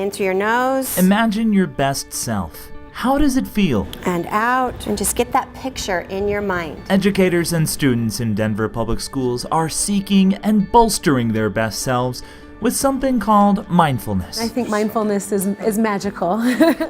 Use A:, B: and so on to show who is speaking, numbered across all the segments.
A: in through your nose.
B: Imagine your best self. How does it feel?
A: And out. And just get that picture in your mind.
B: Educators and students in Denver Public Schools are seeking and bolstering their best selves with something called mindfulness.
C: I think mindfulness is magical.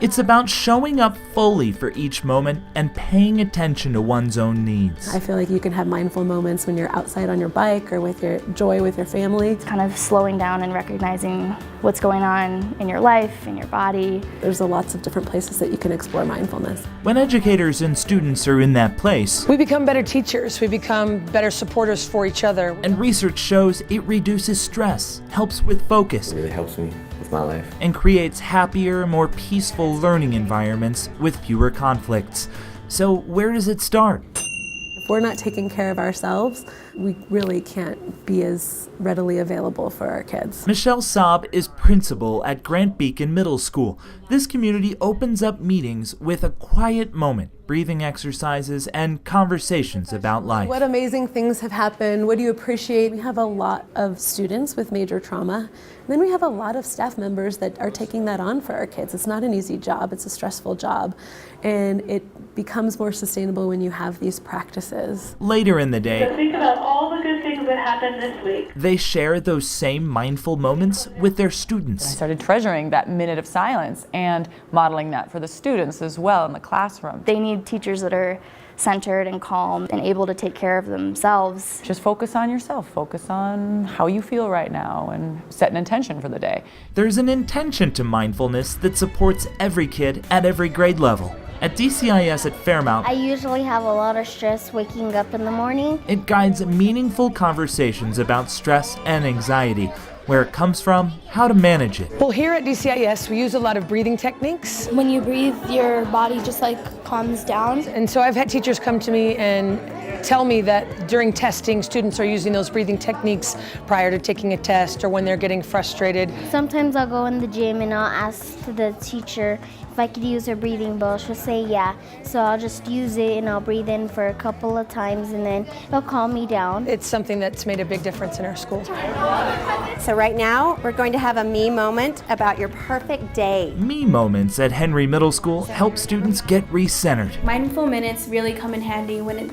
B: It's about showing up fully for each moment and paying attention to one's own needs.
C: I feel like you can have mindful moments when you're outside on your bike or with your joy with your family.
D: It's kind of slowing down and recognizing what's going on in your life, in your body.
C: There's lots of different places that you can explore mindfulness.
B: When educators and students are in that place,
E: we become better teachers, we become better supporters for each other.
B: And research shows it reduces stress, helps with focus.
F: It really helps me with my life.
B: And creates happier, more peaceful learning environments with fewer conflicts. So where does it start?
C: If we're not taking care of ourselves, we really can't be as readily available for our kids.
B: Michelle Saab is principal at Grant Beacon Middle School. This community opens up meetings with a quiet moment, breathing exercises, and conversations about life.
C: What amazing things have happened? What do you appreciate? We have a lot of students with major trauma. And then we have a lot of staff members that are taking that on for our kids. It's not an easy job, it's a stressful job. And it becomes more sustainable when you have these practices.
B: Later in the day,
G: So think about all the good things that happened this week.
B: They share those same mindful moments with their students.
H: I started treasuring that minute of silence and modeling that for the students as well in the classroom.
D: They need teachers that are centered and calm and able to take care of themselves.
H: Just focus on yourself, focus on how you feel right now and set an intention for the day.
B: There's an intention to mindfulness that supports every kid at every grade level. At DCIS at Fairmont,
I: I usually have a lot of stress waking up in the morning.
B: It guides meaningful conversations about stress and anxiety, where it comes from, how to manage it.
E: Well, here at DCIS, we use a lot of breathing techniques.
J: When you breathe, your body just calms down.
E: And so I've had teachers come to me and tell me that during testing, students are using those breathing techniques prior to taking a test or when they're getting frustrated.
I: Sometimes I'll go in the gym and I'll ask the teacher if I could use her breathing bowl. She'll say yeah. So I'll just use it and I'll breathe in for a couple of times and then it'll calm me down.
E: It's something that's made a big difference in our school.
A: So right now, we're going to have a me moment about your perfect day.
B: Me moments at Henry Middle School help students get recentered.
J: Mindful minutes really come in handy when it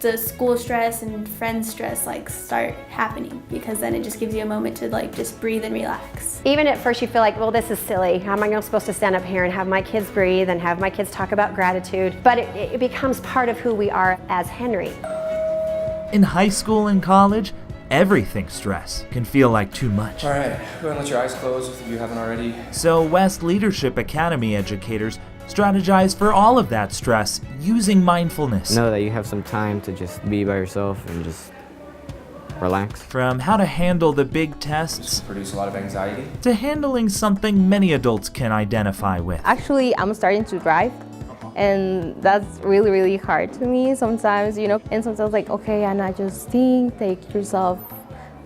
J: the school stress and friend stress start happening, because then it just gives you a moment to just breathe and relax.
A: Even at first you feel like, well, this is silly. How am I supposed to stand up here and have my kids breathe and have my kids talk about gratitude? But it becomes part of who we are as Henry.
B: In high school and college, everything stress can feel like too much.
F: All right, go ahead and let your eyes close if you haven't already.
B: So West Leadership Academy educators strategize for all of that stress using mindfulness.
K: Know that you have some time to just be by yourself and just relax.
B: From how to handle the big tests,
F: Produce a lot of anxiety.
B: to handling something many adults can identify with.
L: Actually, I'm starting to drive. And that's really, really hard to me sometimes, and sometimes okay, Anna, just think, take yourself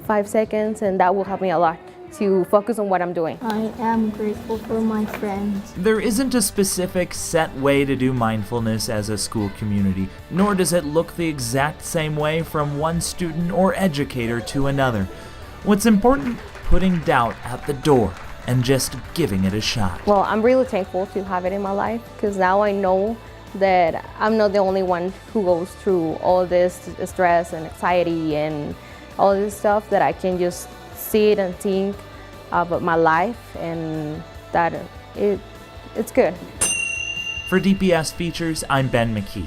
L: 5 seconds, and that will help me a lot to focus on what I'm doing.
J: I am grateful for my friends.
B: There isn't a specific set way to do mindfulness as a school community, nor does it look the exact same way from one student or educator to another. What's important? Putting doubt at the door and just giving it a shot.
L: Well, I'm really thankful to have it in my life, because now I know that I'm not the only one who goes through all this stress and anxiety and all this stuff, that I can just see it and think about my life, and that it's good.
B: For DPS Features, I'm Ben McKee.